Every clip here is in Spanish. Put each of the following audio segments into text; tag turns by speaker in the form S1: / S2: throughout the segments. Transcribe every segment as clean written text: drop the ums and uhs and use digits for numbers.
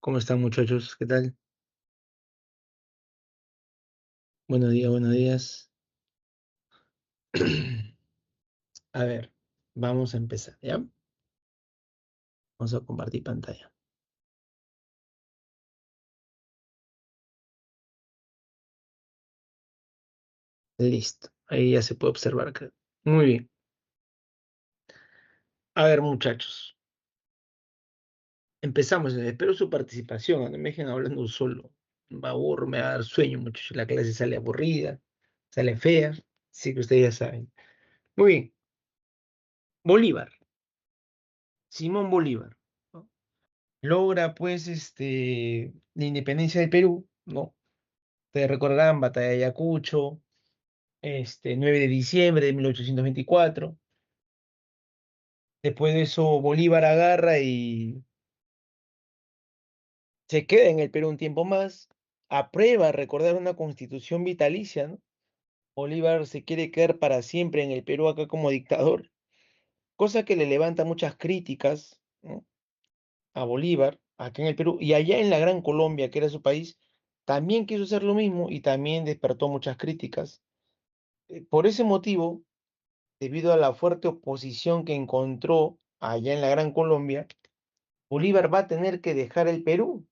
S1: ¿Cómo están, muchachos? ¿Qué tal? Buenos días, buenos días. A ver, vamos a empezar, ¿ya? Vamos a compartir pantalla. Listo. Ahí ya se puede observar, creo. Muy bien. A ver, muchachos. Empezamos. Espero su participación. No me dejen hablando solo. Me va a dar sueño, muchachos. La clase sale aburrida, sale fea. Sí que ustedes ya saben. Muy bien. Bolívar. Simón Bolívar, ¿no? Logra, pues, la independencia del Perú, ¿no? Ustedes recordarán, Batalla de Ayacucho, 9 de diciembre de 1824. Después de eso, Bolívar agarra y se queda en el Perú un tiempo más. Aprueba recordar una constitución vitalicia, ¿no? Bolívar se quiere quedar para siempre en el Perú acá como dictador, cosa que le levanta muchas críticas, ¿no? A Bolívar acá en el Perú y allá en la Gran Colombia, que era su país, también quiso hacer lo mismo y también despertó muchas críticas. Por ese motivo, debido a la fuerte oposición que encontró allá en la Gran Colombia, Bolívar va a tener que dejar el Perú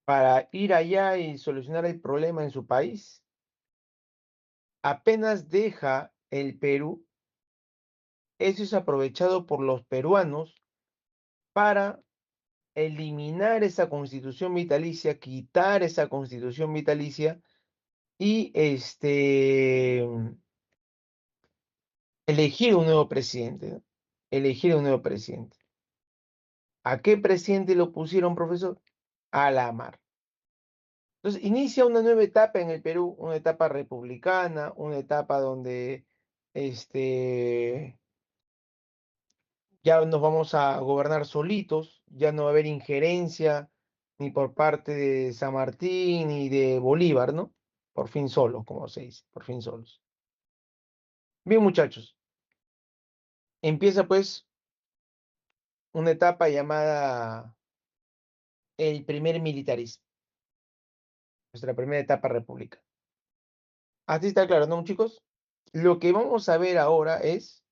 S1: para ir allá y solucionar el problema en su país. Apenas deja el Perú, eso es aprovechado por los peruanos para eliminar esa constitución vitalicia, quitar esa constitución vitalicia y elegir un nuevo presidente, ¿no? Elegir un nuevo presidente. ¿A qué presidente lo pusieron, profesor? A la mar. Entonces, inicia una nueva etapa en el Perú, una etapa republicana, una etapa donde este, ya nos vamos a gobernar solitos, ya no va a haber injerencia ni por parte de San Martín ni de Bolívar, ¿no? Por fin solos, como se dice, por fin solos. Bien, muchachos, empieza pues una etapa llamada el primer militarismo, nuestra primera etapa república. Así está claro, ¿no, chicos? Lo que vamos a ver ahora es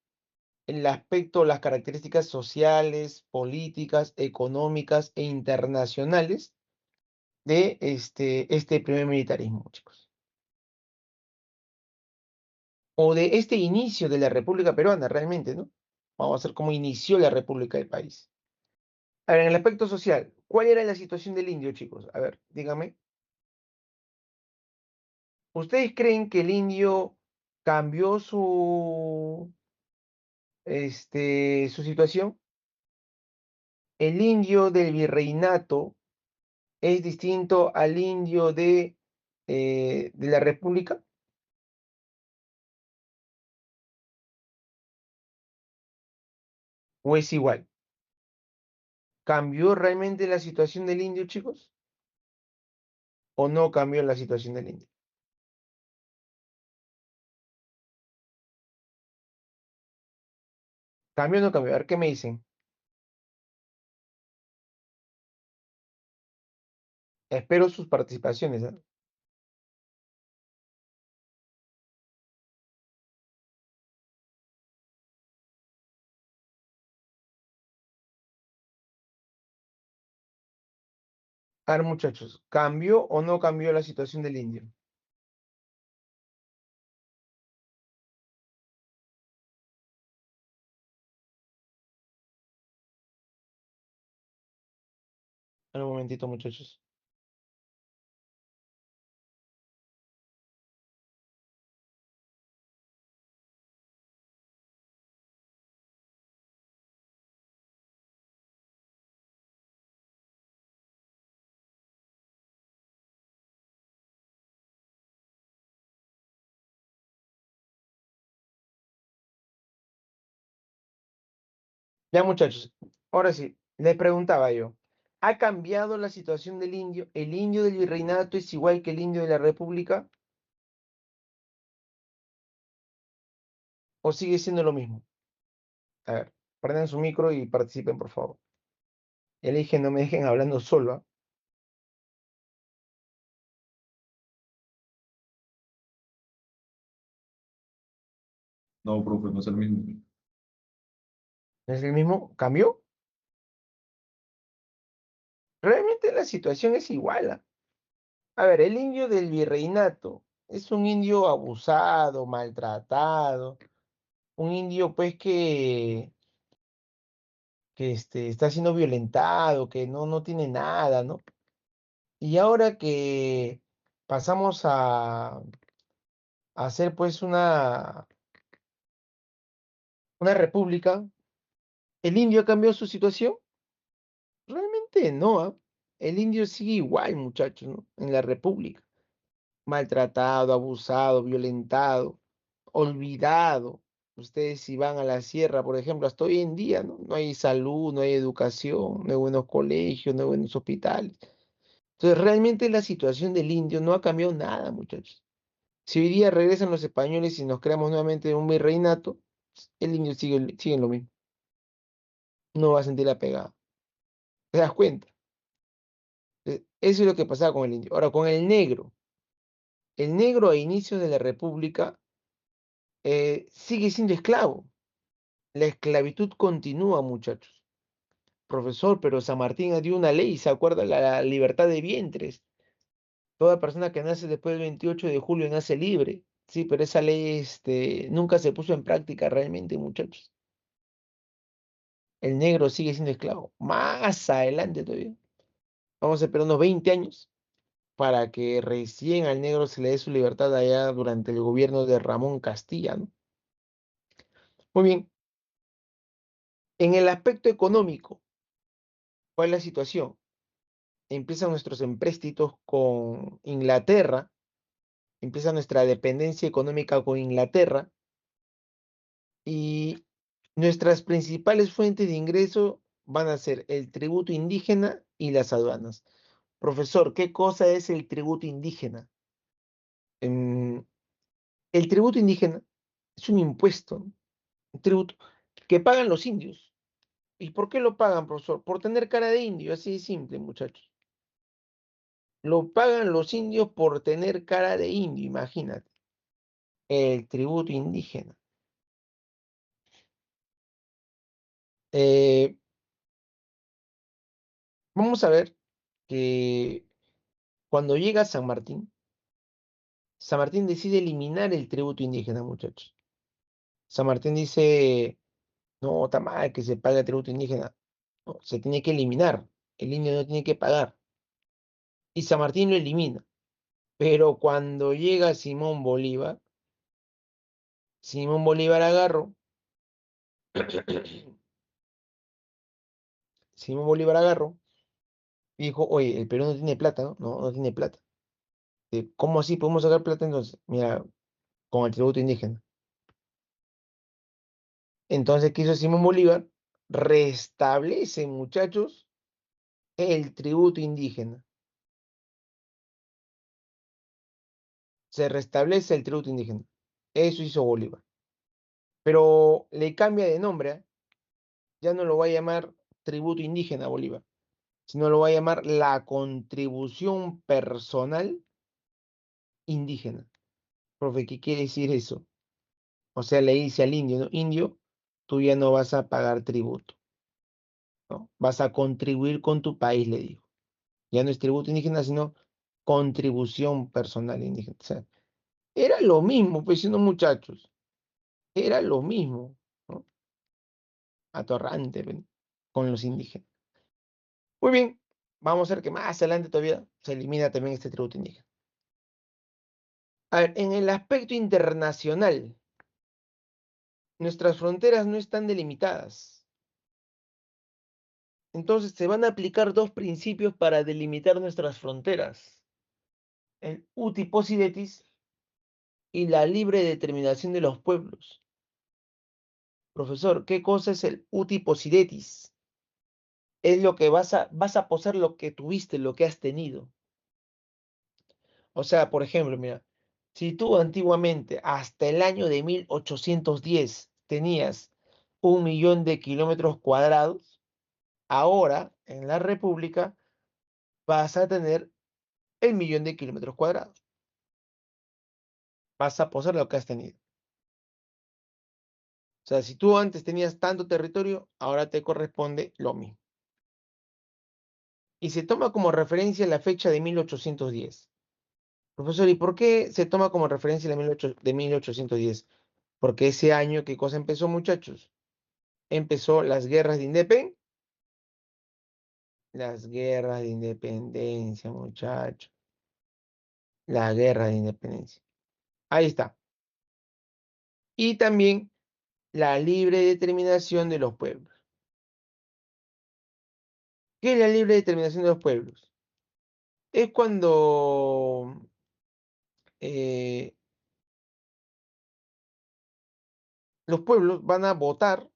S1: el aspecto, las características sociales, políticas, económicas e internacionales de este primer militarismo, chicos. O de este inicio de la República Peruana, realmente, ¿no? Vamos a ver cómo inició la República del país. A ver, en el aspecto social, ¿cuál era la situación del indio, chicos? A ver, dígame. ¿Ustedes creen que el indio cambió su situación? ¿El indio del virreinato es distinto al indio de la República o es igual? ¿Cambió realmente la situación del indio, chicos? ¿O no cambió la situación del indio? ¿Cambió o no cambió? A ver, ¿qué me dicen? Espero sus participaciones, ¿ah? A ver, muchachos, ¿cambió o no cambió la situación del indio? A ver, un momentito, muchachos. Ya, muchachos, ahora sí, les preguntaba yo, ¿ha cambiado la situación del indio? ¿El indio del virreinato es igual que el indio de la República o sigue siendo lo mismo? A ver, prendan su micro y participen, por favor. Ya le dije, no me dejen hablando solo, ¿ah?
S2: No, profe, no es el mismo.
S1: ¿No es el mismo? ¿Cambió? Realmente la situación es igual, ¿ah? A ver, el indio del virreinato es un indio abusado, maltratado, un indio pues que está siendo violentado, que no tiene nada, ¿no? Y ahora que pasamos a hacer pues una república, ¿el indio ha cambiado su situación? Realmente no, ¿ah? El indio sigue igual, muchachos, ¿no? En la república. Maltratado, abusado, violentado, olvidado. Ustedes si van a la sierra, por ejemplo, hasta hoy en día, ¿no? No hay salud, no hay educación, no hay buenos colegios, no hay buenos hospitales. Entonces, realmente la situación del indio no ha cambiado nada, muchachos. Si hoy día regresan los españoles y nos creamos nuevamente un virreinato, el indio sigue en lo mismo. No va a sentir la pegada. ¿Te das cuenta? Eso es lo que pasaba con el indio. Ahora, con el negro. El negro a inicios de la República sigue siendo esclavo. La esclavitud continúa, muchachos. Profesor, pero San Martín dio una ley, ¿se acuerda? La libertad de vientres. Toda persona que nace después del 28 de julio nace libre. Sí, pero esa ley nunca se puso en práctica realmente, muchachos. El negro sigue siendo esclavo. Más adelante todavía. Vamos a esperar unos 20 años para que recién al negro se le dé su libertad allá durante el gobierno de Ramón Castilla, ¿no? Muy bien. En el aspecto económico, ¿cuál es la situación? Empiezan nuestros empréstitos con Inglaterra, empieza nuestra dependencia económica con Inglaterra y nuestras principales fuentes de ingreso van a ser el tributo indígena y las aduanas. Profesor, ¿qué cosa es el tributo indígena? Em, el tributo indígena es un impuesto, ¿no? Un tributo que pagan los indios. ¿Y por qué lo pagan, profesor? Por tener cara de indio, así de simple, muchachos. Lo pagan los indios por tener cara de indio, imagínate. El tributo indígena. Eh, Vamos a ver que cuando llega San Martín decide eliminar el tributo indígena, muchachos. San Martín dice, no, está mal que se pague el tributo indígena. No, se tiene que eliminar. El indio no tiene que pagar. Y San Martín lo elimina. Pero cuando llega Simón Bolívar agarró, Simón Bolívar agarró y dijo, oye, el Perú no tiene plata, ¿no? No, no tiene plata. ¿Cómo así podemos sacar plata entonces? Mira, con el tributo indígena. Entonces, ¿qué hizo Simón Bolívar? Restablece, muchachos, el tributo indígena. Se restablece el tributo indígena. Eso hizo Bolívar. Pero le cambia de nombre, ¿eh? Ya no lo va a llamar tributo indígena Bolívar, sino lo va a llamar la contribución personal indígena. Profe, ¿qué quiere decir eso? O sea, le dice al indio, ¿no? Indio, tú ya no vas a pagar tributo, ¿no? Vas a contribuir con tu país, le dijo. Ya no es tributo indígena, sino contribución personal indígena. O sea, era lo mismo, pues, siendo muchachos, era lo mismo, ¿no? Atorrante, ven, con los indígenas. Muy bien, vamos a ver que más adelante todavía se elimina también este tributo indígena. A ver, en el aspecto internacional, nuestras fronteras no están delimitadas. Entonces se van a aplicar dos principios para delimitar nuestras fronteras: el uti possidetis y la libre determinación de los pueblos. Profesor, ¿qué cosa es el uti possidetis? Es lo que vas a poseer lo que tuviste, lo que has tenido. O sea, por ejemplo, mira, si tú antiguamente, hasta el año de 1810 tenías 1 millón de kilómetros cuadrados, Ahora, en la República, vas a tener el millón de kilómetros cuadrados. Vas a poseer lo que has tenido. O sea, si tú antes tenías tanto territorio, ahora te corresponde lo mismo. Y se toma como referencia la fecha de 1810. Profesor, ¿y por qué se toma como referencia de 1810? Porque ese año, ¿qué cosa empezó, muchachos? Empezó las guerras de independencia. Las guerras de independencia, muchachos. La guerra de independencia. Ahí está. Y también la libre determinación de los pueblos. ¿Qué es la libre determinación de los pueblos? Es cuando eh, los pueblos van a votar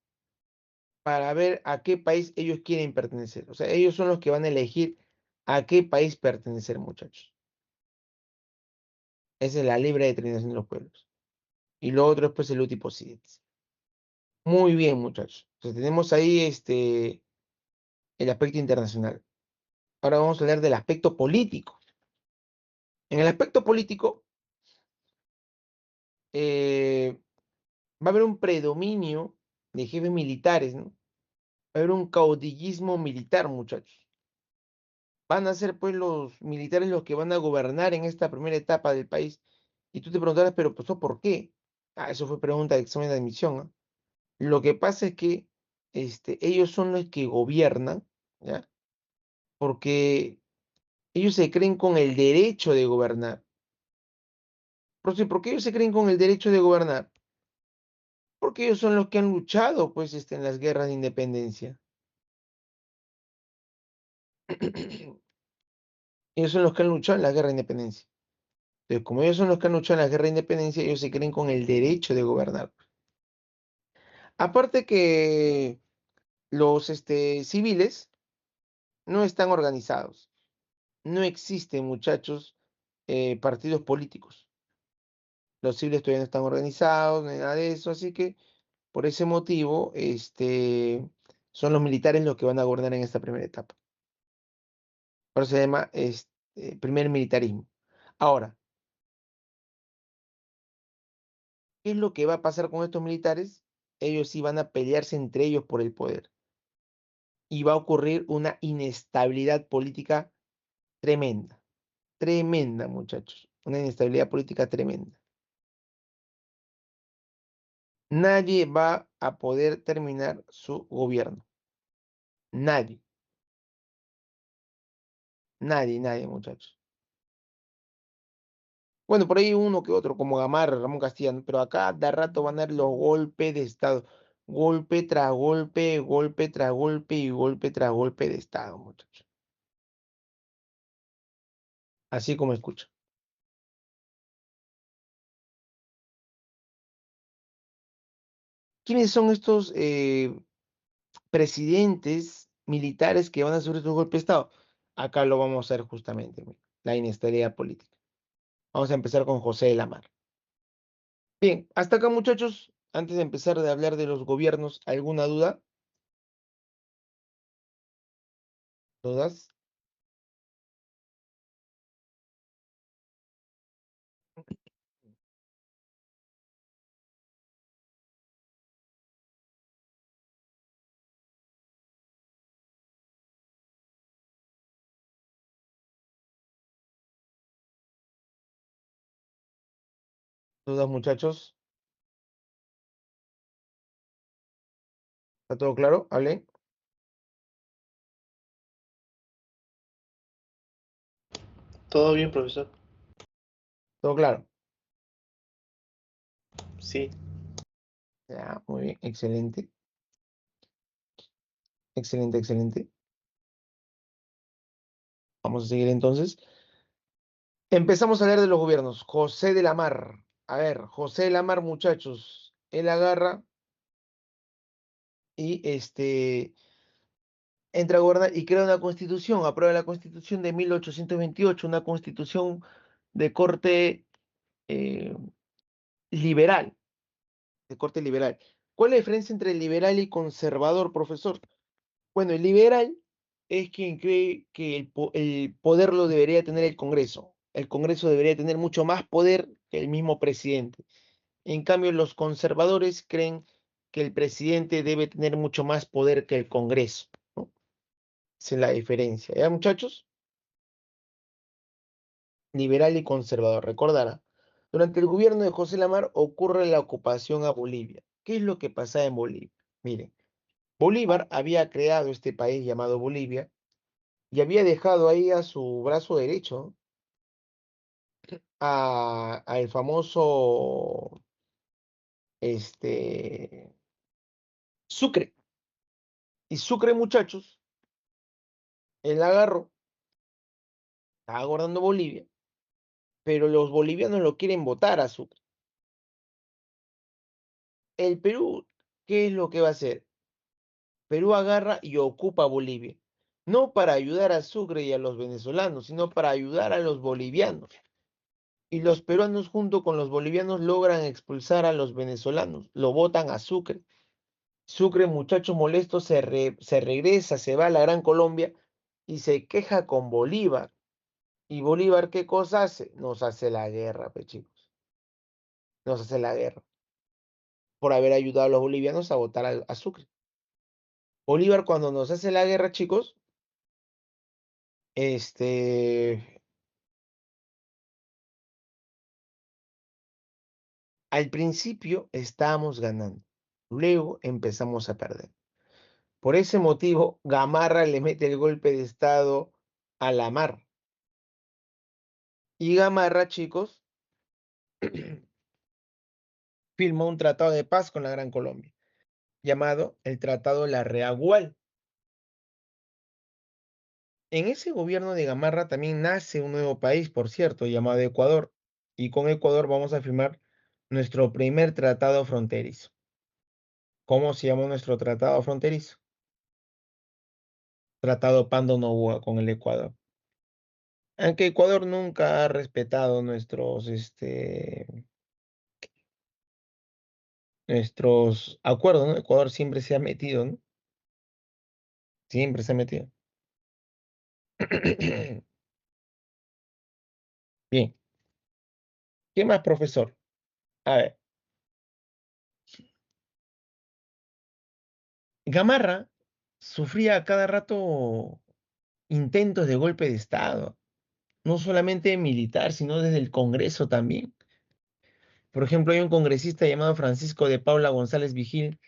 S1: para ver a qué país ellos quieren pertenecer. O sea, ellos son los que van a elegir a qué país pertenecer, muchachos. Esa es la libre determinación de los pueblos. Y lo otro es pues el uti possidetis. Muy bien, muchachos. Entonces tenemos ahí el aspecto internacional. Ahora vamos a hablar del aspecto político. En el aspecto político va a haber un predominio de jefes militares, ¿no? Va a haber un caudillismo militar, muchachos. Van a ser pues los militares los que van a gobernar en esta primera etapa del país. Y tú te preguntarás, pero pues, ¿por qué? Ah, eso fue pregunta de examen de admisión, ¿ah? Lo que pasa es que ellos son los que gobiernan, ¿ya? Porque ellos se creen con el derecho de gobernar. ¿Por qué ellos se creen con el derecho de gobernar? Porque ellos son los que han luchado, pues, en las guerras de independencia. Ellos son los que han luchado en la guerra de independencia. Entonces, como ellos son los que han luchado en la guerra de independencia, ellos se creen con el derecho de gobernar. Aparte que los civiles no están organizados. No existen, muchachos, partidos políticos. Los civiles todavía no están organizados, ni nada de eso, así que por ese motivo, son los militares los que van a gobernar en esta primera etapa. Por eso se llama primer militarismo. Ahora, ¿qué es lo que va a pasar con estos militares? Ellos sí van a pelearse entre ellos por el poder. Y va a ocurrir una inestabilidad política tremenda. Tremenda, muchachos. Una inestabilidad política tremenda. Nadie va a poder terminar su gobierno. Nadie. Nadie, muchachos. Bueno, por ahí uno que otro, como Gamarra, Ramón Castilla, ¿no? Pero acá de rato van a dar los golpes de Estado. Golpe tras golpe, golpe tras golpe y golpe tras golpe de Estado, muchachos. Así como escucha. ¿Quiénes son estos presidentes militares que van a sufrir estos golpes de Estado? Acá lo vamos a ver justamente, mira, la inestabilidad política. Vamos a empezar con José de la Mar. Bien, hasta acá, muchachos. Antes de empezar de hablar de los gobiernos, ¿alguna duda? ¿Dudas? ¿Dudas, muchachos? ¿Está todo claro? ¿Hable?
S3: Todo bien, profesor.
S1: ¿Todo claro?
S3: Sí.
S1: Ya, muy bien, excelente, excelente, excelente. Vamos a seguir entonces. Empezamos a hablar de los gobiernos. José de la Mar. A ver, José de la Mar, muchachos. Él agarra y entra a gobernar y crea una constitución, aprueba la constitución de 1828, una constitución de corte eh, liberal, de corte liberal. ¿Cuál es la diferencia entre liberal y conservador, profesor? Bueno, el liberal es quien cree que el poder lo debería tener el Congreso. El Congreso debería tener mucho más poder que el mismo presidente. En cambio, los conservadores creen que el presidente debe tener mucho más poder que el Congreso, ¿no? Esa es la diferencia. ¿Ya, muchachos? Liberal y conservador. Recordará, durante el gobierno de José Lamar ocurre la ocupación a Bolivia. ¿Qué es lo que pasaba en Bolivia? Miren, Bolívar había creado este país llamado Bolivia y había dejado ahí a su brazo derecho al famoso este, Sucre. Y Sucre, muchachos, él agarró, estaba gobernando Bolivia, pero los bolivianos lo quieren votar a Sucre. El Perú, ¿qué es lo que va a hacer? Perú agarra y ocupa Bolivia, no para ayudar a Sucre y a los venezolanos, sino para ayudar a los bolivianos. Y los peruanos junto con los bolivianos logran expulsar a los venezolanos, lo votan a Sucre. Sucre, muchacho molesto, se regresa, se va a la Gran Colombia y se queja con Bolívar. ¿Y Bolívar qué cosa hace? Nos hace la guerra, pues chicos. Nos hace la guerra por haber ayudado a los bolivianos a votar a Sucre. Bolívar cuando nos hace la guerra, chicos, este, al principio estábamos ganando, luego empezamos a perder. Por ese motivo, Gamarra le mete el golpe de estado a la mar. Y Gamarra, chicos, firmó un tratado de paz con la Gran Colombia, llamado el Tratado La Reagual. En ese gobierno de Gamarra también nace un nuevo país, por cierto, llamado Ecuador, y con Ecuador vamos a firmar nuestro primer tratado fronterizo. ¿Cómo se llama nuestro tratado fronterizo? Tratado Pando Noboa con el Ecuador. Aunque Ecuador nunca ha respetado nuestros acuerdos, ¿no? Ecuador siempre se ha metido, ¿no? Siempre se ha metido. Bien, ¿qué más, profesor? A ver, Gamarra sufría a cada rato intentos de golpe de Estado, no solamente militar, sino desde el Congreso también. Por ejemplo, hay un congresista llamado Francisco de Paula González Vigil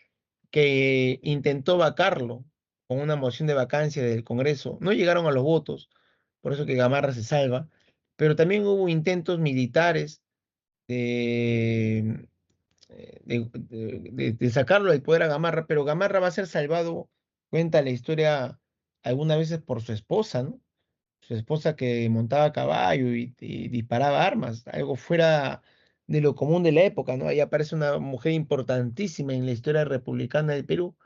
S1: que intentó vacarlo con una moción de vacancia del Congreso. No llegaron a los votos, por eso que Gamarra se salva, pero también hubo intentos militares de, de sacarlo del poder a Gamarra, pero Gamarra va a ser salvado, cuenta la historia algunas veces por su esposa, ¿no? Su esposa que montaba a caballo y disparaba armas, algo fuera de lo común de la época, ¿no? Ahí aparece una mujer importantísima en la historia republicana del Perú.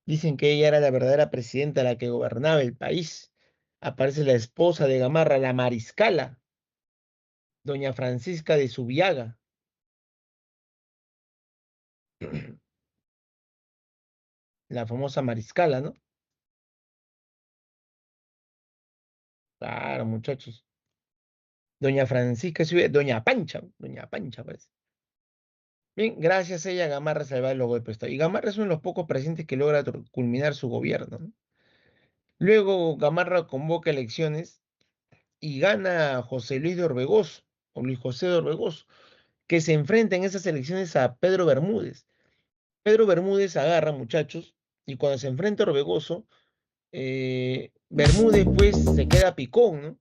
S1: Dicen que ella era la verdadera presidenta, la que gobernaba el país. Aparece la esposa de Gamarra, la mariscala, doña Francisca de Subiaga, la famosa mariscala, ¿no? Claro, muchachos. Doña Francisca de Subiaga, doña Pancha, parece. Bien, gracias a ella, Gamarra salva el golpe de Estado. Y Gamarra es uno de los pocos presidentes que logra culminar su gobierno, ¿no? Luego Gamarra convoca elecciones y gana José Luis de Orbegoso, o Luis José de Orbegoso, que se enfrenta en esas elecciones a Pedro Bermúdez. Pedro Bermúdez agarra, muchachos, y cuando se enfrenta a Orbegoso, Bermúdez pues se queda picón, ¿no?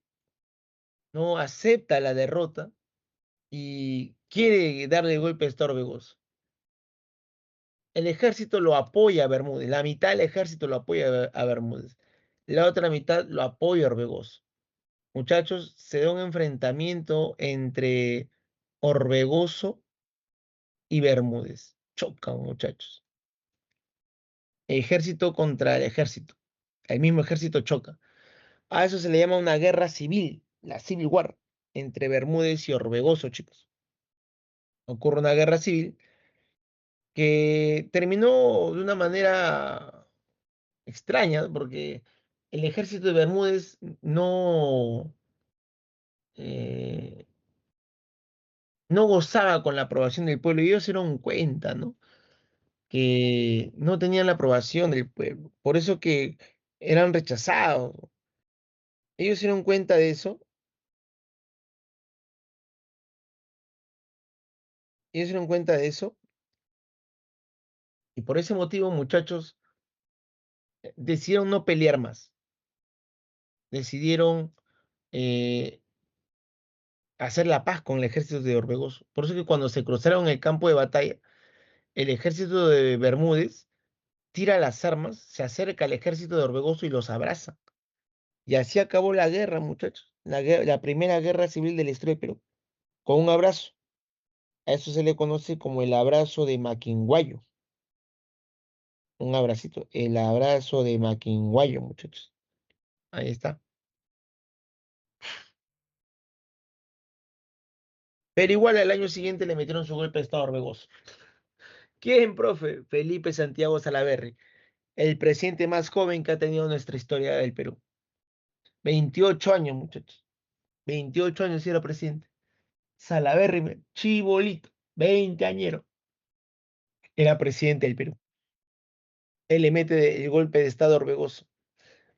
S1: No acepta la derrota y quiere darle el golpe de Estado a Orbegoso. El ejército lo apoya a Bermúdez, la mitad del ejército lo apoya a Bermúdez, la otra mitad lo apoya a Orbegoso. Muchachos, se da un enfrentamiento entre Orbegoso y Bermúdez. Chocan, muchachos. Ejército contra el ejército. El mismo ejército choca. A eso se le llama una guerra civil, la Civil War, entre Bermúdez y Orbegoso, chicos. Ocurre una guerra civil que terminó de una manera extraña, porque el ejército de Bermúdez eh, no gozaba con la aprobación del pueblo, y ellos se dieron cuenta, ¿no? Que no tenían la aprobación del pueblo, por eso que eran rechazados. Ellos se dieron cuenta de eso, ellos se dieron cuenta de eso, y por ese motivo, muchachos, decidieron no pelear más, decidieron eh, hacer la paz con el ejército de Orbegoso. Por eso que cuando se cruzaron el campo de batalla, el ejército de Bermúdez tira las armas, se acerca al ejército de Orbegoso y los abraza. Y así acabó la guerra, muchachos. La primera guerra civil de la historia de Perú, con un abrazo. A eso se le conoce como el abrazo de Maquinguayo. Un abracito. El abrazo de Maquinguayo, muchachos. Ahí está. Pero igual al año siguiente le metieron su golpe de estado a Orbegoso. ¿Quién, profe? Felipe Santiago Salaverry, el presidente más joven que ha tenido nuestra historia del Perú. 28 años, muchachos. 28 años y era presidente. Salaverry, chibolito, 20 añero, era presidente del Perú. Él le mete el golpe de estado a Orbegoso.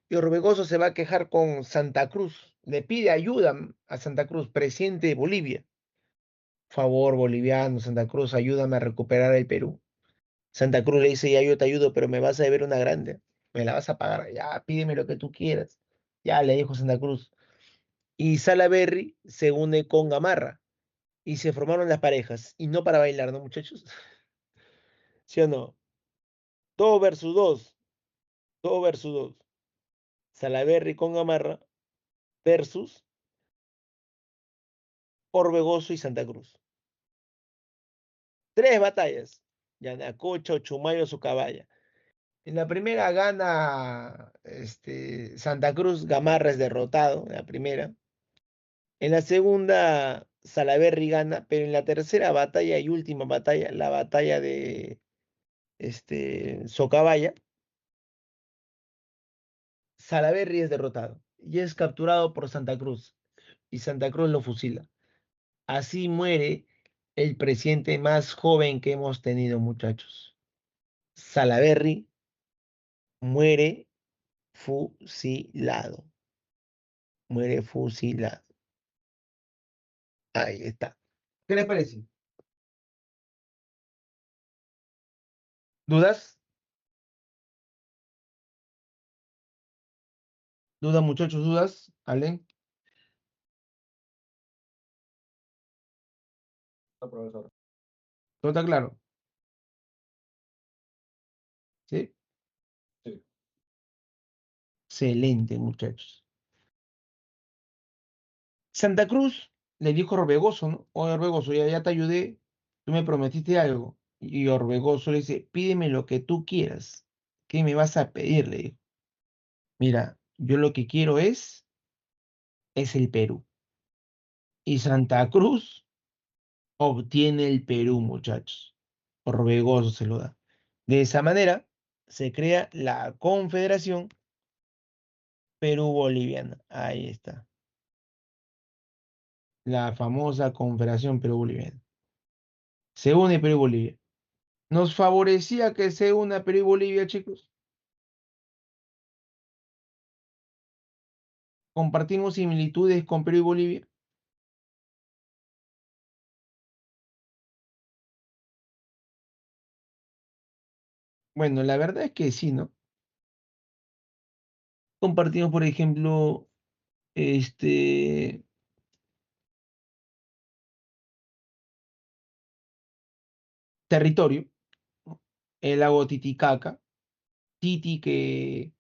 S1: Y Orbegoso se va a quejar con Santa Cruz. Le pide ayuda a Santa Cruz, presidente de Bolivia. Favor, boliviano, Santa Cruz, ayúdame a recuperar el Perú. Santa Cruz le dice, ya yo te ayudo, pero me vas a deber una grande. Me la vas a pagar. Ya, pídeme lo que tú quieras. Ya, le dijo Santa Cruz. Y Salaverry se une con Gamarra. Y se formaron las parejas. Y no para bailar, ¿no, muchachos? ¿Sí o no? Dos versus dos. Dos versus dos. Salaverry con Gamarra versus Orbegoso y Santa Cruz. Tres batallas. Yanacocha, Chumayo, Sucabaya. En la primera gana Santa Cruz, Gamarra es derrotado en la primera. En la segunda, Salaverry gana, pero en la tercera batalla y última batalla, la batalla de Socabaya, Salaverry es derrotado y es capturado por Santa Cruz y Santa Cruz lo fusila. Así muere el presidente más joven que hemos tenido, muchachos. Salaverry muere fusilado. Muere fusilado. Ahí está. ¿Qué les parece? ¿Dudas? ¿Dudas, muchachos? ¿Dudas? ¿Allen?
S2: No, profesor.
S1: ¿Todo está claro? ¿Sí?
S2: Sí.
S1: Excelente, muchachos. Santa Cruz le dijo a Orbegoso, ¿no? Oye, Orbegoso, ya te ayudé, tú me prometiste algo. Y Orbegoso le dice, pídeme lo que tú quieras. ¿Qué me vas a pedir? Le dijo. Mira, yo lo que quiero es el Perú. Y Santa Cruz obtiene el Perú, muchachos. Orbegoso se lo da. De esa manera se crea la Confederación Perú-Boliviana. Ahí está. La famosa Confederación Perú-Boliviana. Se une Perú y Bolivia. ¿Nos favorecía que se una Perú y Bolivia, chicos? ¿Compartimos similitudes con Perú y Bolivia? Bueno, la verdad es que sí, ¿no? Compartimos, por ejemplo, este territorio, ¿no? El lago Titicaca, Titi que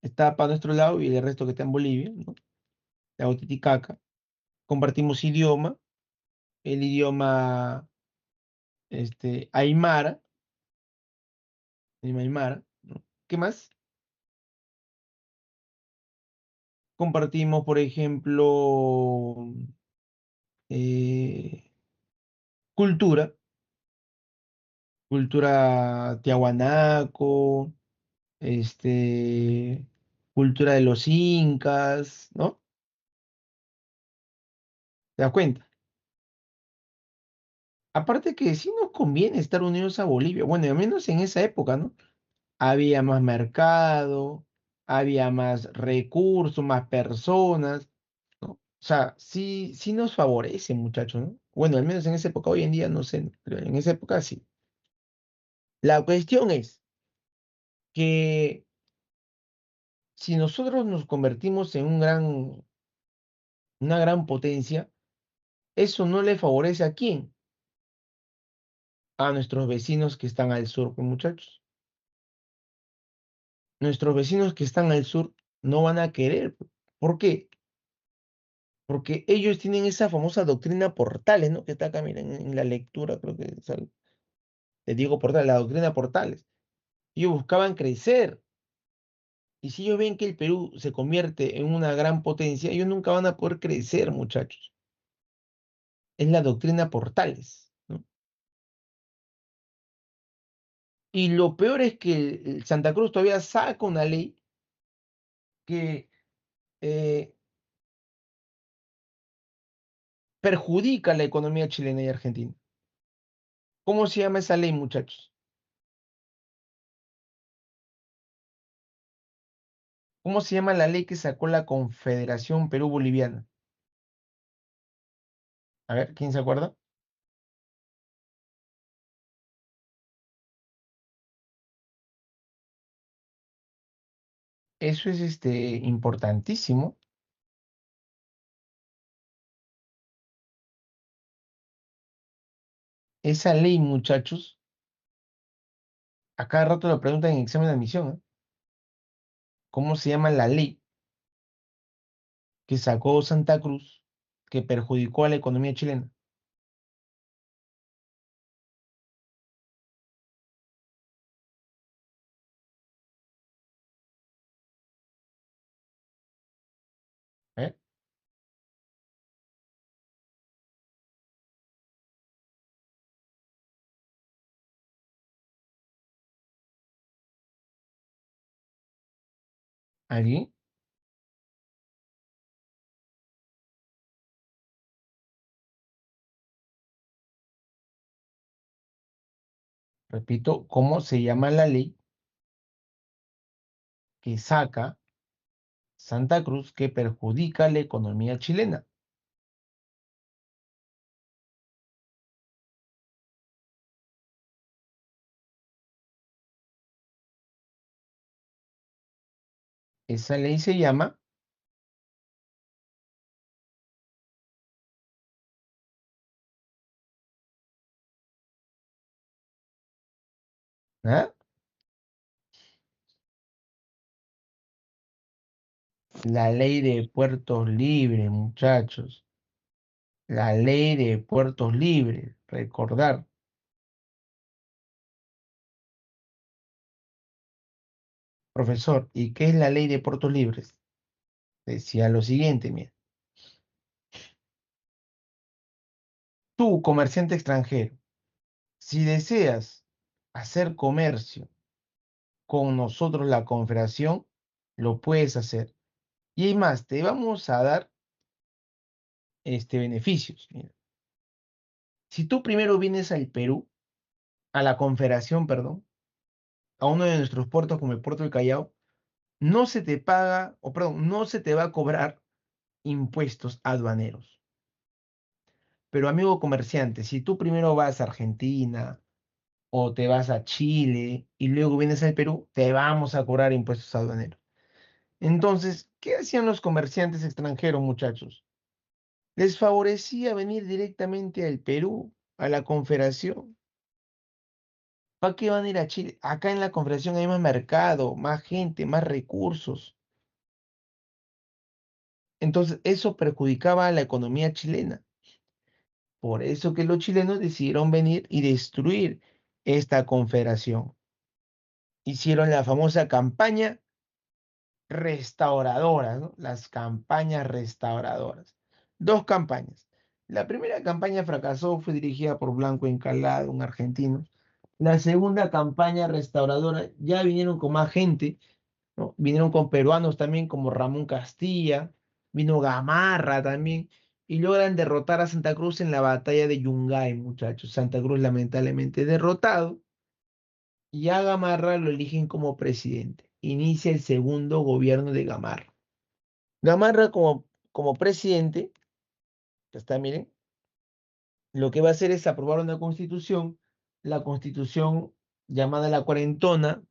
S1: está para nuestro lado y el resto que está en Bolivia, ¿no? Lago Titicaca. Compartimos idioma, el idioma Aymara, idioma Aymara, ¿no? ¿Qué más? Compartimos, por ejemplo, eh, cultura, cultura tiahuanaco, cultura de los incas, ¿no? ¿Te das cuenta? Aparte que sí nos conviene estar unidos a Bolivia, bueno, al menos en esa época, ¿no? Había más mercado, había más recursos, más personas, ¿no? O sea, sí, sí nos favorece, muchachos, ¿no? Bueno, al menos en esa época, hoy en día no sé, pero en esa época sí. La cuestión es que si nosotros nos convertimos en una gran potencia, eso no le favorece a quién, a nuestros vecinos que están al sur, pues, muchachos. Nuestros vecinos que están al sur no van a querer. Pues. ¿Por qué? Porque ellos tienen esa famosa doctrina Portales, ¿no? Que está acá, miren, en la lectura, creo que sale, de Diego Portales, la doctrina Portales. Ellos buscaban crecer. Y si ellos ven que el Perú se convierte en una gran potencia, ellos nunca van a poder crecer, muchachos. Es la doctrina Portales, ¿no? Y lo peor es que el Santa Cruz todavía saca una ley que eh, perjudica la economía chilena y argentina. ¿Cómo se llama esa ley, muchachos? ¿Cómo se llama la ley que sacó la Confederación Perú-Boliviana? A ver, ¿quién se acuerda? Eso es importantísimo. Esa ley, muchachos, a cada rato lo preguntan en examen de admisión, ¿eh? ¿Cómo se llama la ley que sacó Santa Cruz que perjudicó a la economía chilena? ¿Eh? ¿Alguien? Repito, ¿cómo se llama la ley que saca Santa Cruz que perjudica a la economía chilena? Esa ley se llama, ¿ah? La ley de puertos libres, muchachos. La ley de puertos libres. Recordar. Profesor, ¿y qué es la ley de puertos libres? Decía lo siguiente, mira. Tú, comerciante extranjero, si deseas hacer comercio con nosotros, la Confederación, lo puedes hacer. Y hay más, te vamos a dar beneficios. Mira. Si tú primero vienes al Perú, a la Confederación, perdón, a uno de nuestros puertos como el puerto del Callao, no se te paga, o perdón, no se te va a cobrar impuestos aduaneros. Pero amigo comerciante, si tú primero vas a Argentina o te vas a Chile y luego vienes al Perú, te vamos a cobrar impuestos aduaneros. Entonces, ¿qué hacían los comerciantes extranjeros, muchachos? Les favorecía venir directamente al Perú, a la Confederación. ¿Para qué van a ir a Chile? Acá en la Confederación hay más mercado, más gente, más recursos. Entonces, eso perjudicaba a la economía chilena. Por eso que los chilenos decidieron venir y destruir esta confederación. Hicieron la famosa campaña restauradora, ¿no? Las campañas restauradoras. Dos campañas. La primera campaña fracasó, fue dirigida por Blanco Encalada, un argentino. La segunda campaña restauradora ya vinieron con más gente, ¿no? Vinieron con peruanos también como Ramón Castilla, vino Gamarra también, y logran derrotar a Santa Cruz en la batalla de Yungay, muchachos. Santa Cruz lamentablemente derrotado, y a Gamarra lo eligen como presidente. Inicia el segundo gobierno de Gamarra. Gamarra como presidente, que está, miren, lo que va a hacer es aprobar una constitución, la constitución llamada la Cuarentona,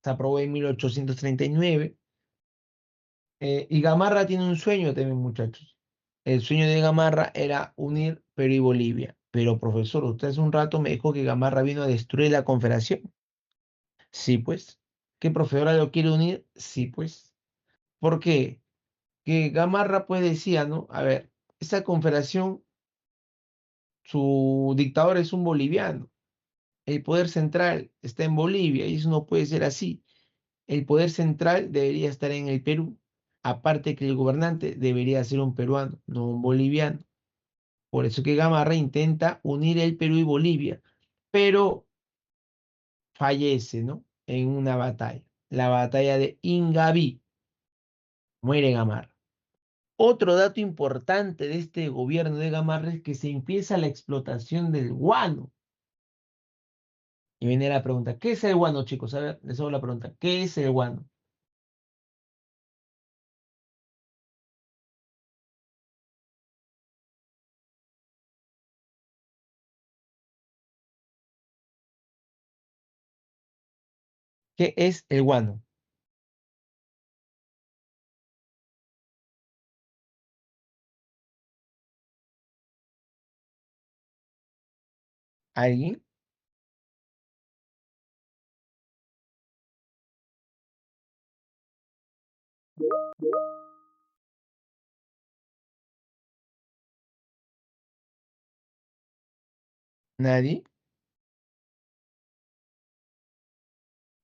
S1: se aprobó en 1839. Y Gamarra tiene un sueño también, muchachos. El sueño de Gamarra era unir Perú y Bolivia. Pero, profesor, usted hace un rato me dijo que Gamarra vino a destruir la confederación. Sí, pues. ¿Qué profesora lo quiere unir? Sí, pues. ¿Por qué? Que Gamarra pues decía, ¿no? A ver, esa confederación, su dictador es un boliviano. El poder central está en Bolivia y eso no puede ser así. El poder central debería estar en el Perú. Aparte que el gobernante debería ser un peruano, no un boliviano. Por eso que Gamarra intenta unir el Perú y Bolivia, pero fallece, ¿no? En una batalla, la batalla de Ingaví. Muere Gamarra. Otro dato importante de este gobierno de Gamarra es que se empieza la explotación del guano. Y viene la pregunta, ¿qué es el guano, chicos? A ver, les hago la pregunta, ¿qué es el guano? ¿Qué es el guano? ¿Alguien? ¿Nadie?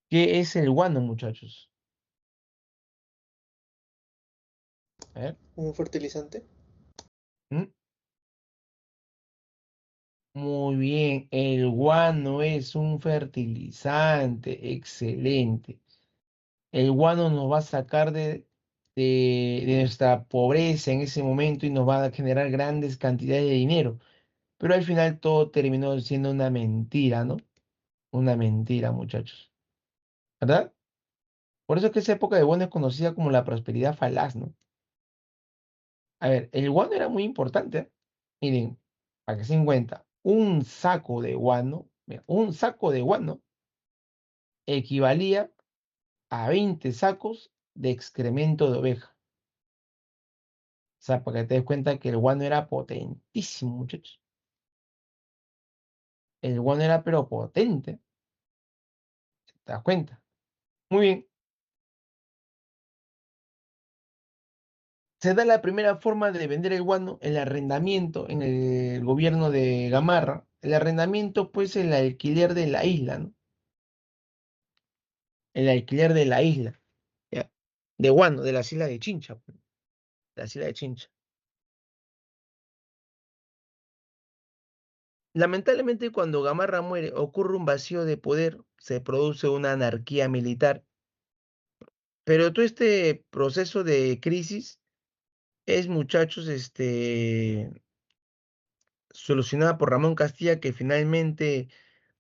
S1: ¿Qué es el guano, muchachos? A ver.
S3: ¿Un fertilizante?
S1: ¿Mm? Muy bien, el guano es un fertilizante, excelente. El guano nos va a sacar de nuestra pobreza en ese momento y nos va a generar grandes cantidades de dinero. Pero al final todo terminó siendo una mentira, ¿no? Una mentira, muchachos. ¿Verdad? Por eso es que esa época de guano es conocida como la prosperidad falaz, ¿no? A ver, el guano era muy importante, ¿eh? Miren, para que se den cuenta, un saco de guano, mira, un saco de guano equivalía a 20 sacos de excremento de oveja. O sea, para que te des cuenta que el guano era potentísimo, muchachos. El guano era pero potente, ¿te das cuenta? Muy bien. Se da la primera forma de vender el guano, el arrendamiento en el gobierno de Gamarra. El arrendamiento, pues, el alquiler de la isla, ¿no? El alquiler de la isla, ¿ya? De guano, de las islas de Chincha, pues, de las islas de Chincha. Lamentablemente, cuando Gamarra muere, ocurre un vacío de poder, se produce una anarquía militar. Pero todo este proceso de crisis es, muchachos, solucionada por Ramón Castilla, que finalmente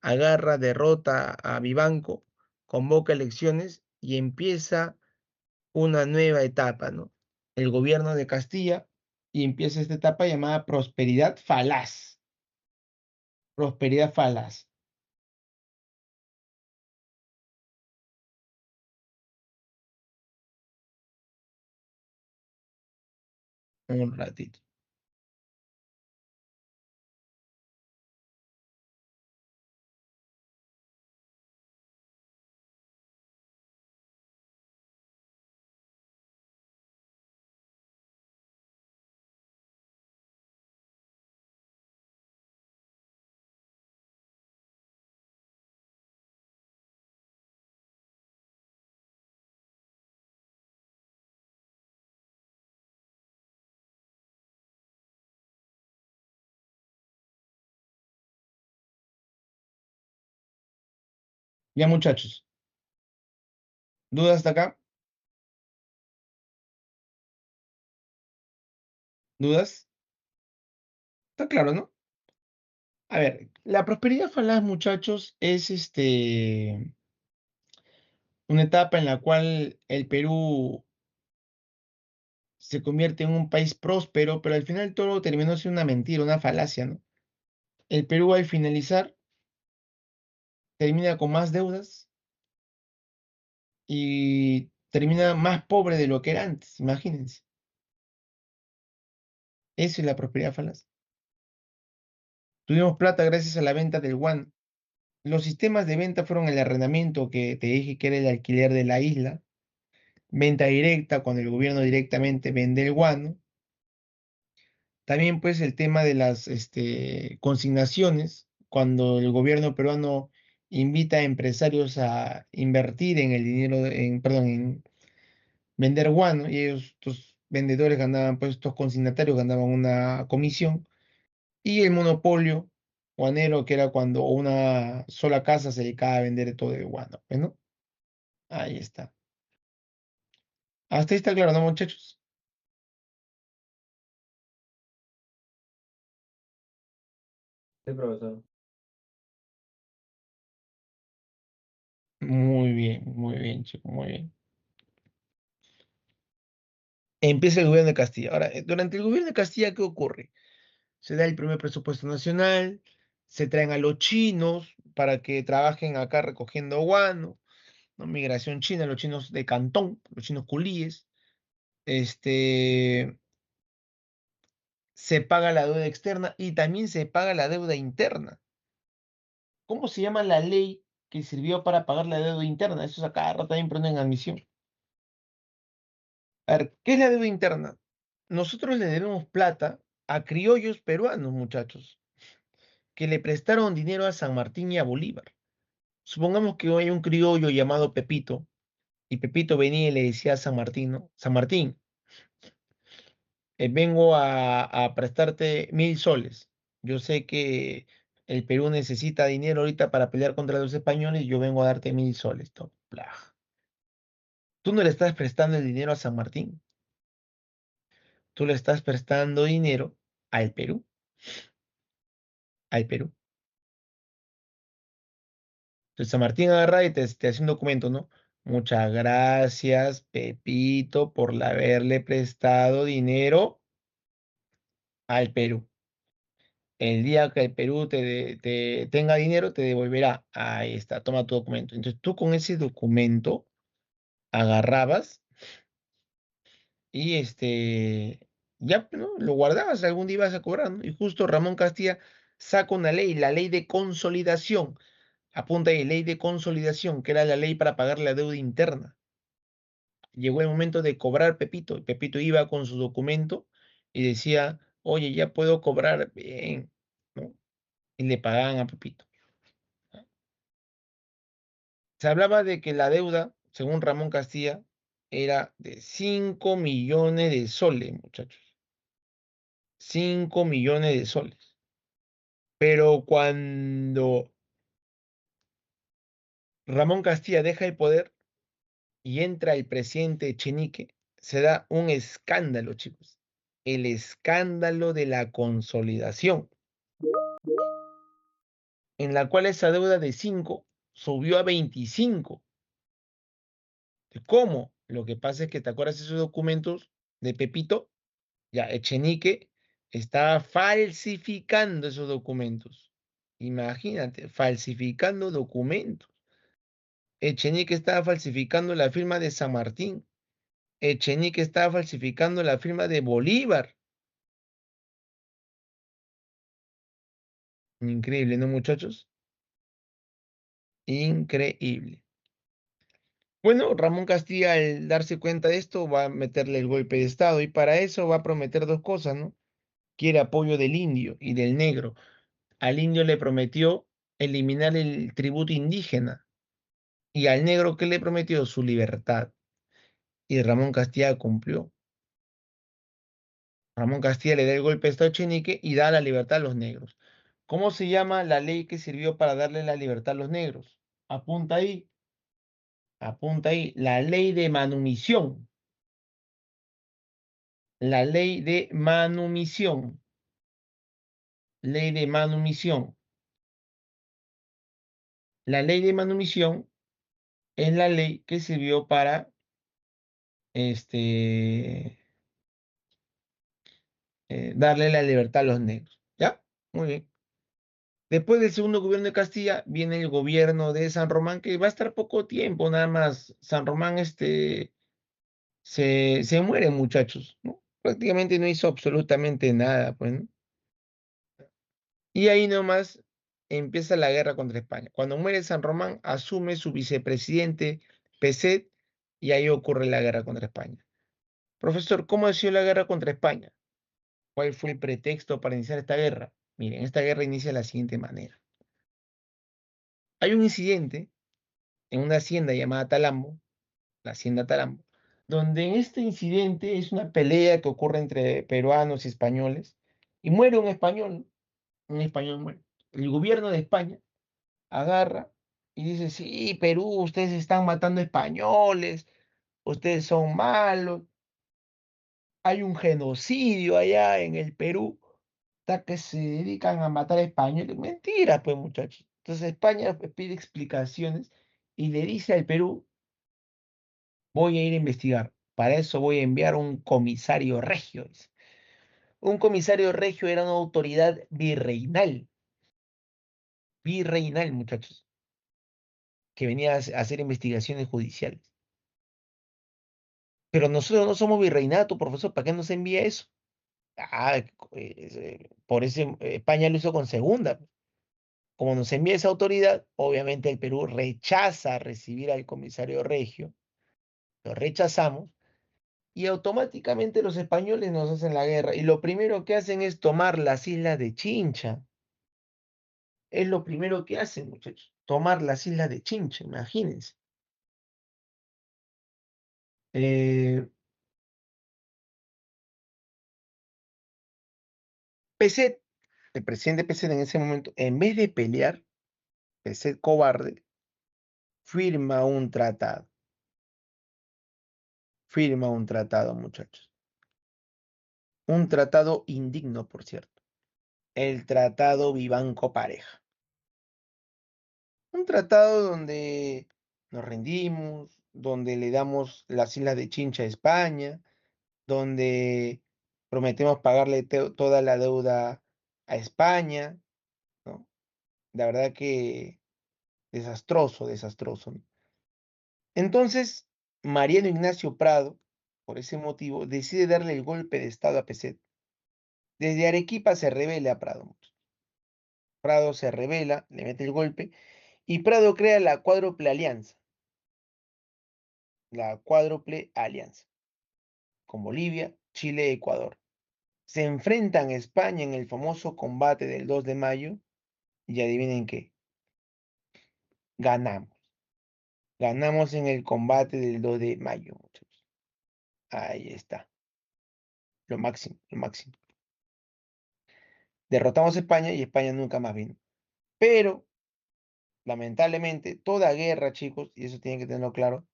S1: agarra, derrota a Vivanco, convoca elecciones y empieza una nueva etapa, ¿no? El gobierno de Castilla y empieza esta etapa llamada prosperidad falaz. Prosperidad falaz. Un ratito. Ya, muchachos. ¿Dudas hasta acá? ¿Dudas? Está claro, ¿no? A ver, la prosperidad falaz, muchachos, es una etapa en la cual el Perú se convierte en un país próspero, pero al final todo terminó siendo una mentira, una falacia, ¿no? El Perú al finalizar termina con más deudas y termina más pobre de lo que era antes, imagínense. Eso es la prosperidad falaz. Tuvimos plata gracias a la venta del yuan. Los sistemas de venta fueron el arrendamiento que te dije que era el alquiler de la isla, venta directa cuando el gobierno directamente vende el guano. También pues el tema de las consignaciones, cuando el gobierno peruano invita a empresarios a invertir en el dinero, perdón, en vender guano, y ellos, estos vendedores ganaban, pues estos consignatarios ganaban una comisión, y el monopolio guanero, que era cuando una sola casa se dedicaba a vender todo el guano, pues, ¿no? Ahí está. Hasta ahí está claro, ¿no, muchachos?
S2: Sí, profesor.
S1: Muy bien, chico, muy bien. Empieza el gobierno de Castilla. Ahora, durante el gobierno de Castilla, ¿qué ocurre? Se da el primer presupuesto nacional, se traen a los chinos para que trabajen acá recogiendo guano, ¿no? Migración china, los chinos de Cantón, los chinos culíes. Este, se paga la deuda externa y también se paga la deuda interna. ¿Cómo se llama la ley que sirvió para pagar la deuda interna? Eso es a cada rato también ponen en admisión. A ver, ¿qué es la deuda interna? Nosotros le debemos plata a criollos peruanos, muchachos, que le prestaron dinero a San Martín y a Bolívar. Supongamos que hay un criollo llamado Pepito, y Pepito venía y le decía a San Martín, ¿no? San Martín, vengo a prestarte 1.000 soles. Yo sé que el Perú necesita dinero ahorita para pelear contra los españoles, y yo vengo a darte 1.000 soles. Tú no le estás prestando el dinero a San Martín, tú le estás prestando dinero al Perú, al Perú. Entonces San Martín agarra y te hace un documento, ¿no? Muchas gracias, Pepito, por haberle prestado dinero al Perú. El día que el Perú te tenga dinero, te devolverá. Ahí está, toma tu documento. Entonces tú con ese documento agarrabas y ya, ¿no? Lo guardabas, algún día ibas a cobrar, ¿no? Y justo Ramón Castilla saca una ley, la ley de consolidación. Apunta ahí, ley de consolidación, que era la ley para pagar la deuda interna. Llegó el momento de cobrar Pepito, y Pepito iba con su documento y decía, oye, ya puedo cobrar bien, ¿no? Y le pagaban a Pepito. Se hablaba de que la deuda, según Ramón Castilla, era de 5 millones de soles, muchachos. 5 millones de soles. Pero cuando Ramón Castilla deja el poder y entra el presidente Echenique, se da un escándalo, chicos. El escándalo de la consolidación, en la cual esa deuda de 5 subió a 25. ¿Cómo? Lo que pasa es que, ¿te acuerdas de esos documentos de Pepito? Ya, Echenique estaba falsificando esos documentos. Imagínate, falsificando documentos. Echenique estaba falsificando la firma de San Martín. Echenique estaba falsificando la firma de Bolívar. Increíble, ¿no, muchachos? Increíble. Bueno, Ramón Castilla, al darse cuenta de esto, va a meterle el golpe de Estado, y para eso va a prometer dos cosas, ¿no? Quiere apoyo del indio y del negro. Al indio le prometió eliminar el tributo indígena, y al negro, ¿qué le prometió? Su libertad. Y Ramón Castilla cumplió. Ramón Castilla le da el golpe de Estado a Echenique y da la libertad a los negros. ¿Cómo se llama la ley que sirvió para darle la libertad a los negros? Apunta ahí, apunta ahí, la ley de manumisión. La ley de manumisión. Ley de manumisión. La ley de manumisión es la ley que sirvió para este, darle la libertad a los negros. ¿Ya? Muy bien. Después del segundo gobierno de Castilla viene el gobierno de San Román, que va a estar poco tiempo, nada más. San Román se muere, muchachos, ¿no? Prácticamente no hizo absolutamente nada, pues, ¿no? Y ahí nomás empieza la guerra contra España. Cuando muere San Román, asume su vicepresidente Peset y ahí ocurre la guerra contra España. Profesor, ¿cómo ha sido la guerra contra España? ¿Cuál fue el pretexto para iniciar esta guerra? Miren, esta guerra inicia de la siguiente manera. Hay un incidente en una hacienda llamada Talambo, la hacienda Talambo, donde en este incidente es una pelea que ocurre entre peruanos y españoles, y muere un español muere. El gobierno de España agarra y dice, sí, Perú, ustedes están matando españoles, ustedes son malos, hay un genocidio allá en el Perú, hasta que se dedican a matar españoles. Mentira, pues muchachos. Entonces España pide explicaciones y le dice al Perú, voy a ir a investigar. Para eso voy a enviar un comisario regio. Dice. Un comisario regio era una autoridad virreinal, muchachos, que venía a hacer investigaciones judiciales. Pero nosotros no somos virreinato, profesor, ¿para qué nos envía eso? Ah, por eso España lo hizo con segunda. Como nos envía esa autoridad, obviamente el Perú rechaza recibir al comisario regio, lo rechazamos y automáticamente los españoles nos hacen la guerra. Y lo primero que hacen es tomar las islas de Chincha. Es lo primero que hacen, muchachos. Tomar las islas de Chincha, imagínense. Eh, Peset, el presidente Peset en ese momento, en vez de pelear, Peset cobarde, firma un tratado. Firma un tratado, muchachos. Un tratado indigno, por cierto. El Tratado Vivanco Pareja. Un tratado donde nos rendimos, donde le damos las islas de Chincha a España, donde prometemos pagarle toda la deuda a España, ¿no? La verdad que desastroso, desastroso, ¿no? Entonces, Mariano Ignacio Prado, por ese motivo, decide darle el golpe de estado a Peset. Desde Arequipa se rebela a Prado. Prado se rebela, le mete el golpe, y Prado crea la Cuádruple Alianza. La Cuádruple Alianza, con Bolivia, Chile y Ecuador. Se enfrentan a España en el famoso combate del 2 de mayo, y adivinen qué, ganamos. Ganamos en el combate del 2 de mayo, muchachos. Ahí está, lo máximo, lo máximo. Derrotamos a España y España nunca más vino. Pero, lamentablemente, toda guerra, chicos, y eso tienen que tenerlo claro,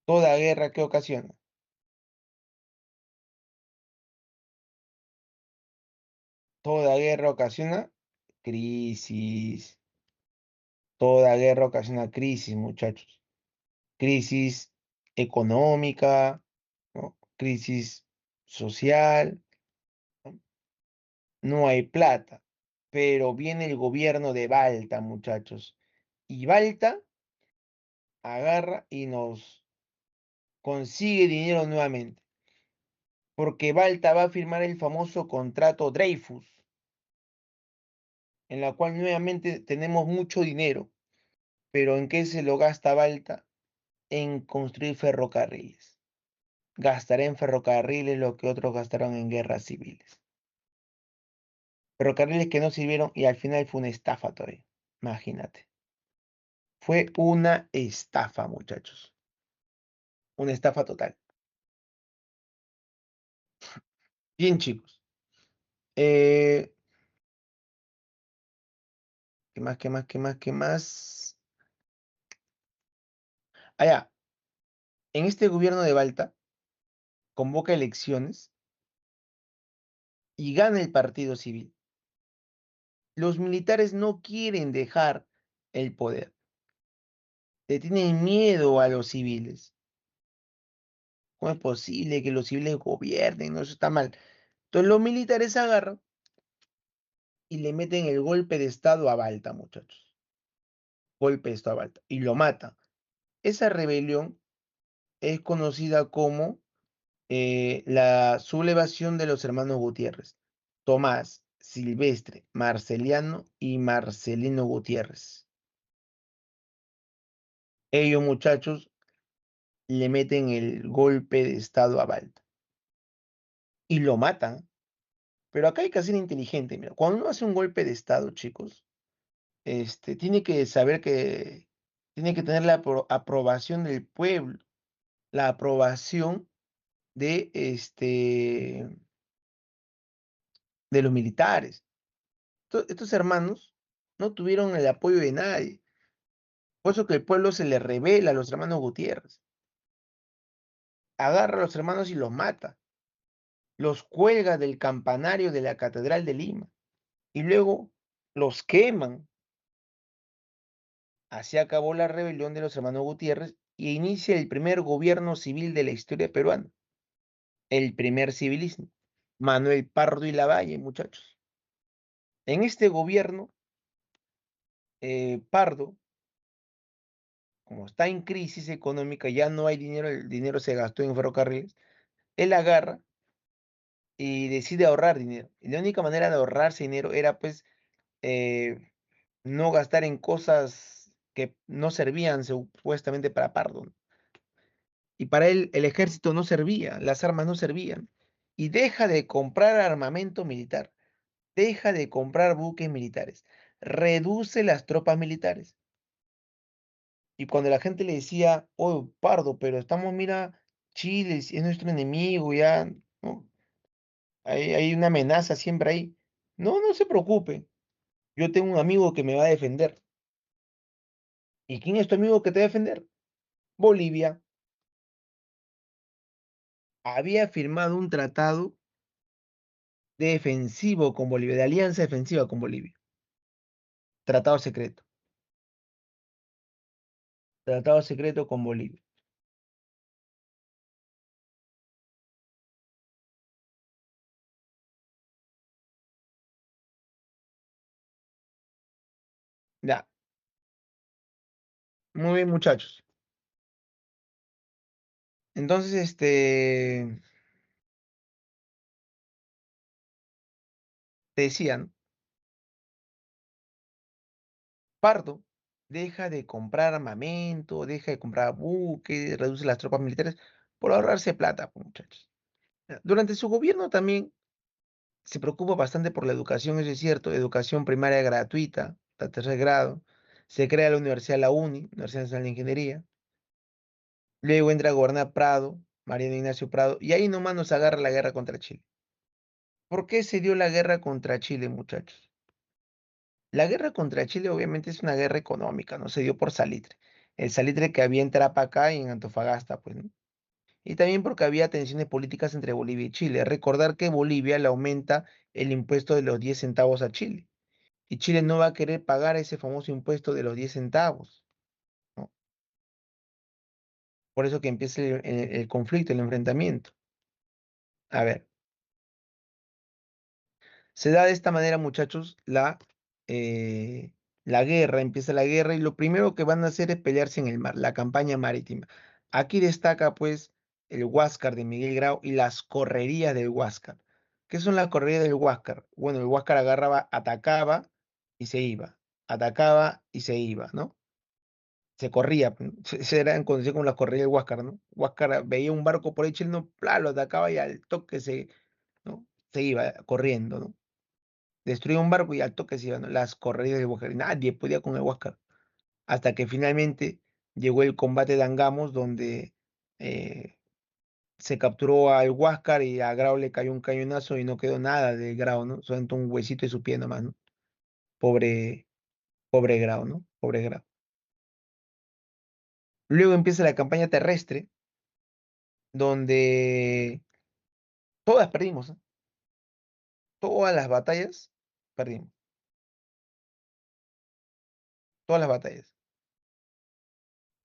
S1: toda guerra que ocasiona. Toda guerra ocasiona crisis. Toda guerra ocasiona crisis, muchachos. Crisis económica, ¿no? Crisis social, ¿no? No hay plata. Pero viene el gobierno de Balta, muchachos. Y Balta agarra y nos consigue dinero nuevamente. Porque Balta va a firmar el famoso contrato Dreyfus, en la cual nuevamente tenemos mucho dinero. Pero ¿en qué se lo gasta Balta? En construir ferrocarriles. Gastaré en ferrocarriles lo que otros gastaron en guerras civiles. Ferrocarriles que no sirvieron y al final fue una estafa todavía. Imagínate. Fue una estafa, muchachos. Una estafa total. Bien, chicos. Eh, ¿Qué más, qué más, qué más, qué más? Allá, en este gobierno de Balta, convoca elecciones y gana el partido civil. Los militares no quieren dejar el poder. Le tienen miedo a los civiles. ¿Cómo es posible que los civiles gobiernen? No, eso está mal. Entonces los militares agarran y le meten el golpe de estado a Balta, muchachos. Golpe de estado a Balta. Y lo matan. Esa rebelión es conocida como la sublevación de los hermanos Gutiérrez. Tomás, Silvestre, Marceliano y Marcelino Gutiérrez. Ellos, muchachos, le meten el golpe de estado a Balta y lo matan. Pero acá hay que ser inteligente. Mira, cuando uno hace un golpe de estado, chicos, tiene que saber que tiene que tener la aprobación del pueblo, la aprobación de, de los militares. Estos hermanos no tuvieron el apoyo de nadie. Por eso que el pueblo se le revela a los hermanos Gutiérrez. Agarra a los hermanos y los mata. Los cuelga del campanario de la Catedral de Lima. Y luego los queman. Así acabó la rebelión de los hermanos Gutiérrez y inicia el primer gobierno civil de la historia peruana. El primer civilismo. Manuel Pardo y Lavalle, muchachos. En este gobierno, Pardo, como está en crisis económica, ya no hay dinero, el dinero se gastó en ferrocarriles, él agarra y decide ahorrar dinero. Y la única manera de ahorrarse dinero era pues eh, no gastar en cosas que no servían supuestamente para Pardo, ¿no? Y para él el ejército no servía, las armas no servían. Y deja de comprar armamento militar, deja de comprar buques militares, reduce las tropas militares. Y cuando la gente le decía, oh, Pardo, pero estamos, mira, Chile es nuestro enemigo, ya, ¿no? Hay una amenaza siempre ahí. No, no se preocupe, yo tengo un amigo que me va a defender. ¿Y quién es tu amigo que te va a defender? Bolivia. Había firmado un tratado defensivo con Bolivia, de alianza defensiva con Bolivia. Tratado secreto. Tratado secreto con Bolivia. Ya, muy bien, muchachos. Entonces, te decían, Pardo deja de comprar armamento, deja de comprar buques, reduce las tropas militares por ahorrarse plata, pues, muchachos. Durante su gobierno también se preocupa bastante por la educación, eso es cierto, educación primaria gratuita, hasta tercer grado. Se crea la Universidad La UNI, Universidad Nacional de Ingeniería. Luego entra a gobernar Prado, Mariano Ignacio Prado, y ahí nomás nos agarra la guerra contra Chile. ¿Por qué se dio la guerra contra Chile, muchachos? La guerra contra Chile obviamente es una guerra económica, no se dio por salitre. El salitre que había en Tarapacá y en Antofagasta, pues, ¿no? Y también porque había tensiones políticas entre Bolivia y Chile. Recordar que Bolivia le aumenta el impuesto de los 10 centavos a Chile. Y Chile no va a querer pagar ese famoso impuesto de los 10 centavos, ¿no? Por eso que empieza el conflicto, el enfrentamiento. A ver, se da de esta manera, muchachos, la guerra, empieza la guerra y lo primero que van a hacer es pelearse en el mar, la campaña marítima. Aquí destaca pues el Huáscar de Miguel Grau y las correrías del Huáscar. ¿Qué son las correrías del Huáscar? Bueno, el Huáscar agarraba, atacaba y se iba, atacaba y se iba, ¿no? Se corría, pues, ¿no? Se eran conocidos como las correrías del Huáscar, ¿no? Huáscar veía un barco por ahí chileno, ¡plá!, lo atacaba y al toque ¿no? Se iba corriendo, ¿no? Destruía un barco y al toque se iban, ¿no?, las correrías de Huáscar. Nadie podía con el Huáscar. Hasta que finalmente llegó el combate de Angamos, donde eh, se capturó al Huáscar y a Grau le cayó un cañonazo y no quedó nada de Grau, ¿no? Solamente un huesito de su pie nomás, ¿no? Pobre, pobre Grau, ¿no? Pobre Grau. Luego empieza la campaña terrestre, donde todas perdimos, ¿eh? Todas las batallas perdimos, todas las batallas.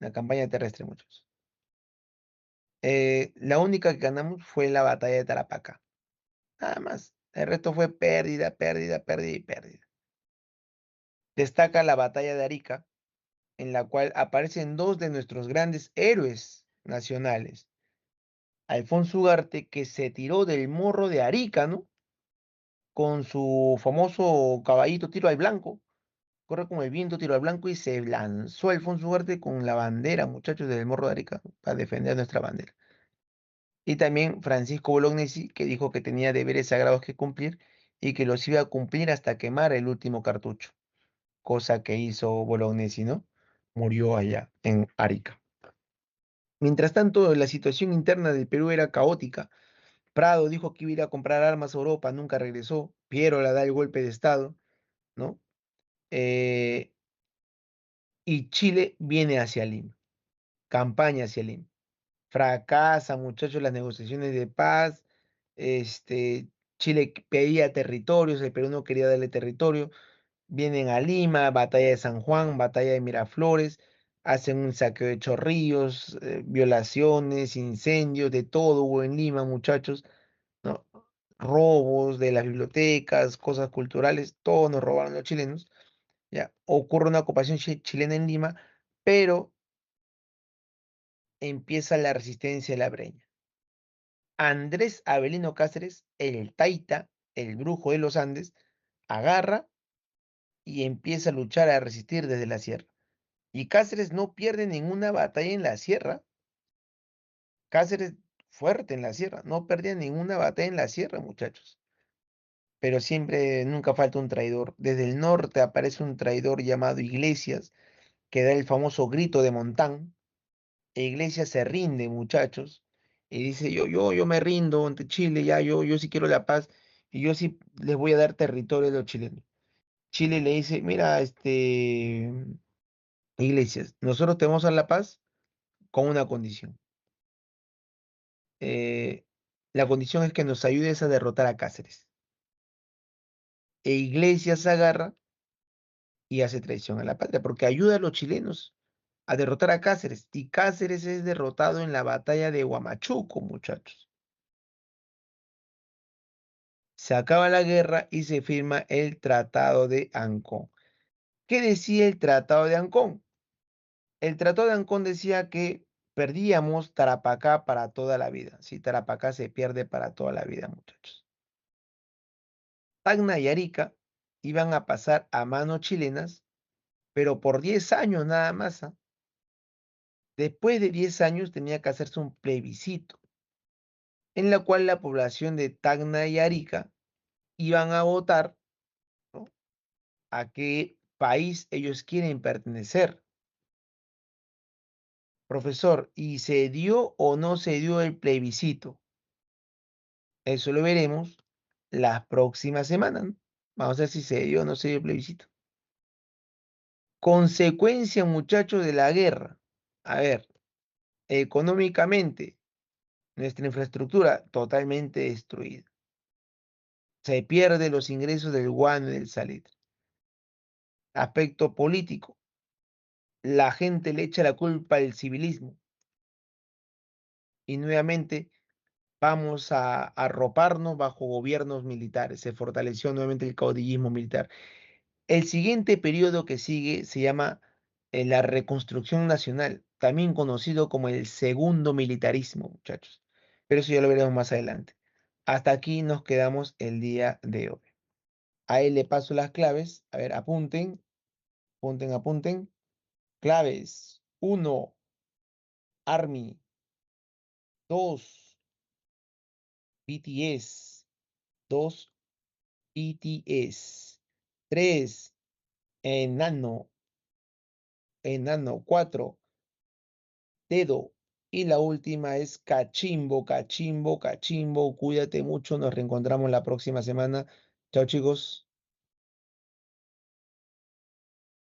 S1: La campaña terrestre, muchos. La única que ganamos fue la batalla de Tarapacá. Nada más. El resto fue pérdida, pérdida, pérdida y pérdida. Destaca la batalla de Arica, en la cual aparecen dos de nuestros grandes héroes nacionales. Alfonso Ugarte, que se tiró del morro de Arica, ¿no? Con su famoso caballito tiro al blanco. Corre con el viento, tiro al blanco y se lanzó Alfonso Ugarte con la bandera, muchachos, del morro de Arica, para defender nuestra bandera. Y también Francisco Bolognesi, que dijo que tenía deberes sagrados que cumplir y que los iba a cumplir hasta quemar el último cartucho, cosa que hizo Bolognesi, ¿no? Murió allá en Arica. Mientras tanto, la situación interna del Perú era caótica. Prado dijo que iba a ir a comprar armas a Europa, nunca regresó. Piero le da el golpe de Estado, ¿no? Eh, y Chile viene hacia Lima, campaña hacia Lima. Fracasa, muchachos, las negociaciones de paz. Chile pedía territorios, el Perú no quería darle territorio. Vienen a Lima, batalla de San Juan, batalla de Miraflores, hacen un saqueo de Chorrillos, violaciones, incendios, de todo hubo en Lima, muchachos, ¿no? Robos de las bibliotecas, cosas culturales, todo nos robaron los chilenos. Ya, ocurre una ocupación chilena en Lima, pero empieza la resistencia de la Breña. Andrés Avelino Cáceres, el Taita, el brujo de los Andes, agarra y empieza a luchar, a resistir desde la sierra. Y Cáceres no pierde ninguna batalla en la sierra. Cáceres fuerte en la sierra, no perdía ninguna batalla en la sierra, muchachos. Pero siempre, nunca falta un traidor. Desde el norte aparece un traidor llamado Iglesias, que da el famoso grito de Montán. E Iglesias se rinde, muchachos, y dice, yo me rindo ante Chile, ya, yo sí quiero la paz, y yo sí les voy a dar territorio a los chilenos. Chile le dice, mira, Iglesias, nosotros te vamos a dar la paz con una condición. Eh, la condición es que nos ayudes a derrotar a Cáceres. E Iglesias agarra y hace traición a la patria, porque ayuda a los chilenos a derrotar a Cáceres, y Cáceres es derrotado en la batalla de Huamachuco, muchachos. Se acaba la guerra y se firma el Tratado de Ancón. ¿Qué decía el Tratado de Ancón? El Tratado de Ancón decía que perdíamos Tarapacá para toda la vida. Si Tarapacá se pierde para toda la vida, muchachos. Tacna y Arica iban a pasar a manos chilenas, pero por 10 años nada más, ¿ah? Después de 10 años tenía que hacerse un plebiscito, en la cual la población de Tacna y Arica iban a votar, ¿no?, a qué país ellos quieren pertenecer. Profesor, ¿y se dio o no se dio el plebiscito? Eso lo veremos las próximas semanas, ¿no? Vamos a ver si se dio o no se dio el plebiscito. Consecuencia, muchachos, de la guerra. A ver, económicamente, nuestra infraestructura totalmente destruida. Se pierde los ingresos del guano y del salitre. Aspecto político, la gente le echa la culpa al civilismo. Y nuevamente vamos a arroparnos bajo gobiernos militares. Se fortaleció nuevamente el caudillismo militar. El siguiente periodo que sigue se llama la Reconstrucción Nacional, también conocido como el segundo militarismo, muchachos. Pero eso ya lo veremos más adelante. Hasta aquí nos quedamos el día de hoy. Ahí le paso las claves. A ver, apunten, apunten, apunten. Claves. 1, Army. 2, BTS. 2, BTS. 3, enano. Enano. 4, dedo. Y la última es cachimbo, cachimbo, cachimbo. Cuídate mucho. Nos reencontramos la próxima semana. Chao, chicos.